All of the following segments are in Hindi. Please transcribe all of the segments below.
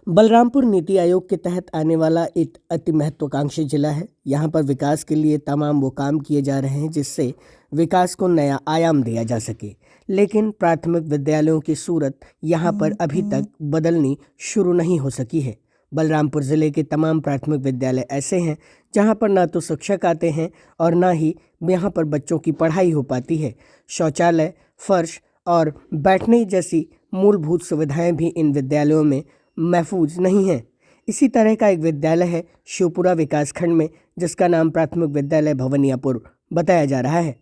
बलरामपुर नीति आयोग के तहत आने वाला एक अति महत्वाकांक्षी जिला है। यहाँ पर विकास के लिए तमाम वो काम किए जा रहे हैं जिससे विकास को नया आयाम दिया जा सके, लेकिन प्राथमिक विद्यालयों की सूरत यहाँ पर अभी तक बदलनी शुरू नहीं हो सकी है। बलरामपुर ज़िले के तमाम प्राथमिक विद्यालय ऐसे हैं जहाँ पर ना तो शिक्षक आते हैं और ना ही यहाँ पर बच्चों की पढ़ाई हो पाती है। शौचालय, फर्श और बैठने जैसी मूलभूत सुविधाएं भी इन विद्यालयों में महफूज नहीं है। इसी तरह का एक विद्यालय है शिवपुरा विकासखंड में, जिसका नाम प्राथमिक विद्यालय भवनियापुर बताया जा रहा है।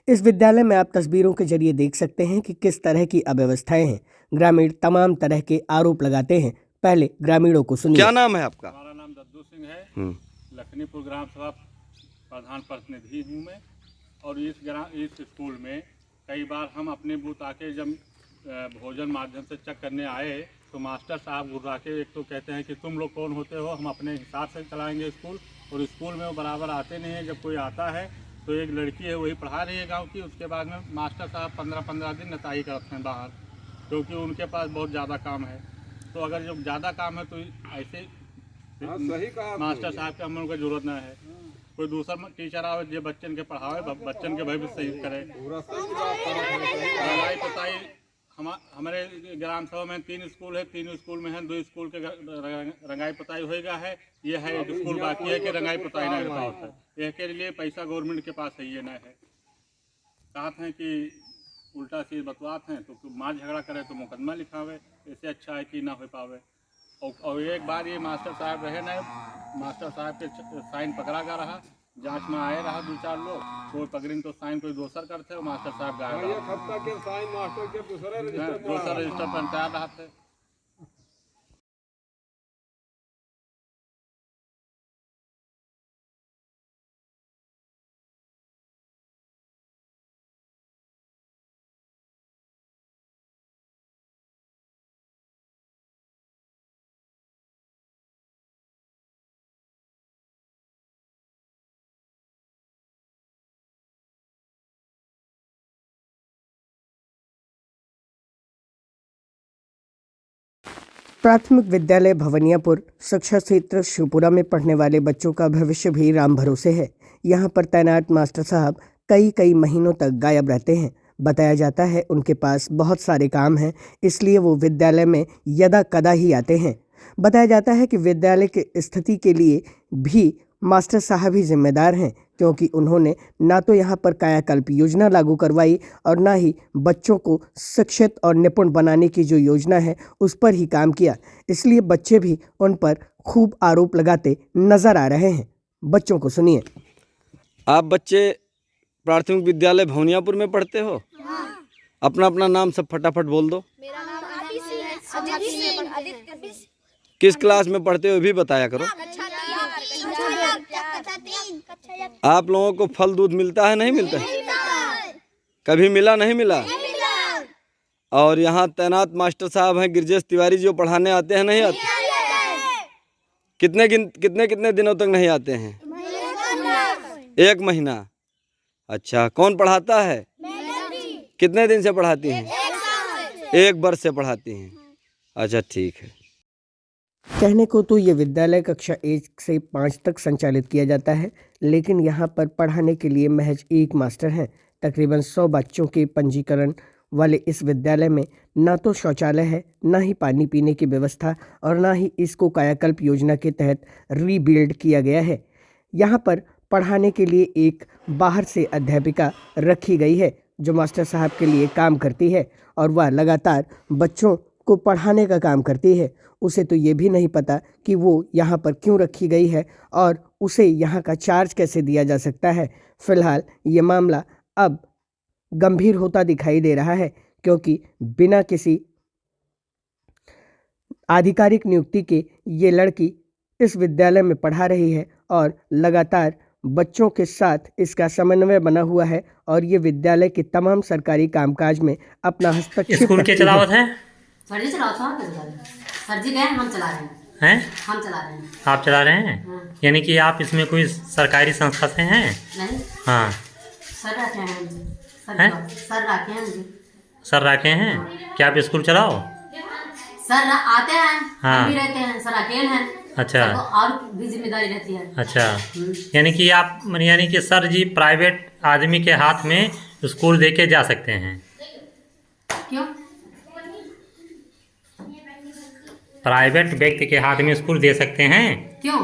इस विद्यालय में आप तस्वीरों के जरिए देख सकते हैं कि किस तरह की अव्यवस्थाएं हैं। ग्रामीण तमाम तरह के आरोप लगाते हैं। पहले ग्रामीणों को सुनिए। क्या नाम है आपका? हमारा नाम दद्दू सिंह है। लखनीपुर ग्राम सभा प्रधान प्रतिनिधि हूँ मैं। और इस स्कूल में कई बार हम अपने बूथ आके जब भोजन माध्यम से चेक करने आए तो मास्टर साहब घुर्रा के एक तो कहते हैं कि तुम लोग कौन होते हो, हम अपने हिसाब से चलाएंगे स्कूल। और स्कूल में वो बराबर आते नहीं हैं। जब कोई आता है तो एक लड़की है वही पढ़ा रही है गांव की, उसके बाद में मास्टर साहब 15-15 दिन नताई करते हैं बाहर, क्योंकि उनके पास बहुत ज़्यादा काम है। तो अगर जब ज़्यादा काम है तो ऐसे सही कहा मास्टर साहब के हम लोग को जरूरत ना है। कोई दूसरा टीचर आवे जो बच्चन के पढ़ावे, बच्चन के भविष्य सही करे। रंगाई पुताई हमारे ग्राम सभा में 3 स्कूल है, 3 स्कूल में है 2 स्कूल के रंगाई पुताई होएगा है। ये है एक स्कूल बाकी है कि रंगाई पुताई नहीं होता है। इसके लिए पैसा गवर्नमेंट के पास है, ये नहीं है। कहते हैं कि उल्टा चीज बतवाते हैं तो मार झगड़ा करे तो मुकदमा लिखावे, इससे अच्छा है कि ना हो पावे। और एक बार ये मास्टर साहब रहे ना, मास्टर साहब के साइन पकड़ा गया रहा, जांच में आए रहा 2-4 लोग, कोई पकड़िन तो साइन कोई दूसर करते, मास्टर साहब गायब दूसरा रजिस्टर पर तैयार रहा थे। प्राथमिक विद्यालय भवनियापुर शिक्षा क्षेत्र शिवपुरा में पढ़ने वाले बच्चों का भविष्य भी राम भरोसे है। यहाँ पर तैनात मास्टर साहब कई महीनों तक गायब रहते हैं। बताया जाता है उनके पास बहुत सारे काम हैं, इसलिए वो विद्यालय में यदा कदा ही आते हैं। बताया जाता है कि विद्यालय की स्थिति के लिए भी मास्टर साहब ही जिम्मेदार हैं, क्योंकि उन्होंने ना तो यहाँ पर कायाकल्प योजना लागू करवाई और ना ही बच्चों को शिक्षित और निपुण बनाने की जो योजना है उस पर ही काम किया। इसलिए बच्चे भी उन पर खूब आरोप लगाते नजर आ रहे हैं। बच्चों को सुनिए। आप बच्चे प्राथमिक विद्यालय भवनियापुर में पढ़ते हो? अपना अपना नाम सब फटाफट बोल दो। मेरा नाम आदित्य। किस क्लास में पढ़ते हो भी बताया करो। आप लोगों को फल दूध मिलता है नहीं मिलता है? कभी मिला नहीं मिला? और यहाँ तैनात मास्टर साहब हैं गिरजेश तिवारी, जो पढ़ाने आते हैं नहीं आते? कितने दिनों तक नहीं आते हैं? 1 महीना। अच्छा, कौन पढ़ाता है? कितने दिन से पढ़ाती हैं? 1 वर्ष से पढ़ाती हैं। अच्छा, ठीक है। कहने को तो ये विद्यालय कक्षा 1 से 5 तक संचालित किया जाता है, लेकिन यहाँ पर पढ़ाने के लिए महज 1 मास्टर हैं। तकरीबन 100 बच्चों के पंजीकरण वाले इस विद्यालय में ना तो शौचालय है, ना ही पानी पीने की व्यवस्था, और ना ही इसको कायाकल्प योजना के तहत रीबिल्ड किया गया है। यहाँ पर पढ़ाने के लिए एक बाहर से अध्यापिका रखी गई है जो मास्टर साहब के लिए काम करती है, और वह लगातार बच्चों को पढ़ाने का काम करती है। उसे तो ये भी नहीं पता कि वो यहाँ पर क्यों रखी गई है और उसे यहाँ का चार्ज कैसे दिया जा सकता है। फिलहाल ये मामला अब गंभीर होता दिखाई दे रहा है, क्योंकि बिना किसी आधिकारिक नियुक्ति के ये लड़की इस विद्यालय में पढ़ा रही है और लगातार बच्चों के साथ इसका समन्वय बना हुआ है, और ये विद्यालय के तमाम सरकारी कामकाज में अपना हस्तक्षेप स्कूल के चलावत है। सर जी चलाओ, सर जी गए, हम चला रहे हैं? हम चला रहे हैं। आप चला रहे हैं? हाँ। यानी कि आप इसमें कोई सरकारी संस्था से हैं? नहीं, हाँ। सर रखे हैं मुझे। हैं? सर रखे हैं मुझे। सर रखे हैं? क्या आप स्कूल चलाओ? सर आते हैं, हाँ। हम भी रहते हैं, सर अकेले हैं। अच्छा सबको और भी जिम्मेदारी रहती है। अच्छा, यानी कि सर जी प्राइवेट आदमी के हाथ में स्कूल दे के जा सकते हैं। क्यों? प्राइवेट व्यक्ति के हाथ में स्कूल दे सकते हैं। क्यों?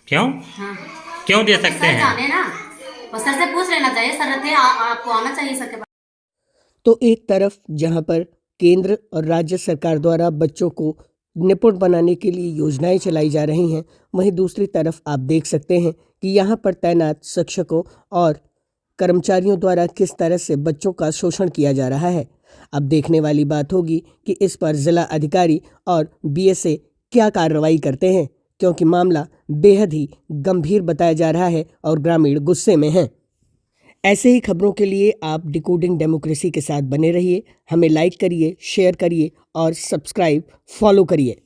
क्यों हाँ, क्यों दे सकते सर हैं? जाने ना, और सर से पूछ लेना चाहिए। सर रहते आपको आना चाहिए सर के पास। तो एक तरफ जहां पर केंद्र और राज्य सरकार द्वारा बच्चों को निपुण बनाने के लिए योजनाएं चलाई जा रही हैं, वहीं दूसरी तरफ आप देख सकते हैं कि यहां पर तैनात शिक्षकों और कर्मचारियों द्वारा किस तरह से बच्चों का शोषण किया जा रहा है। अब देखने वाली बात होगी कि इस पर जिला अधिकारी और बीएसए क्या कार्रवाई करते हैं, क्योंकि मामला बेहद ही गंभीर बताया जा रहा है और ग्रामीण गुस्से में हैं। ऐसे ही खबरों के लिए आप डिकोडिंग डेमोक्रेसी के साथ बने रहिए। हमें लाइक करिए, शेयर करिए और सब्सक्राइब फॉलो करिए।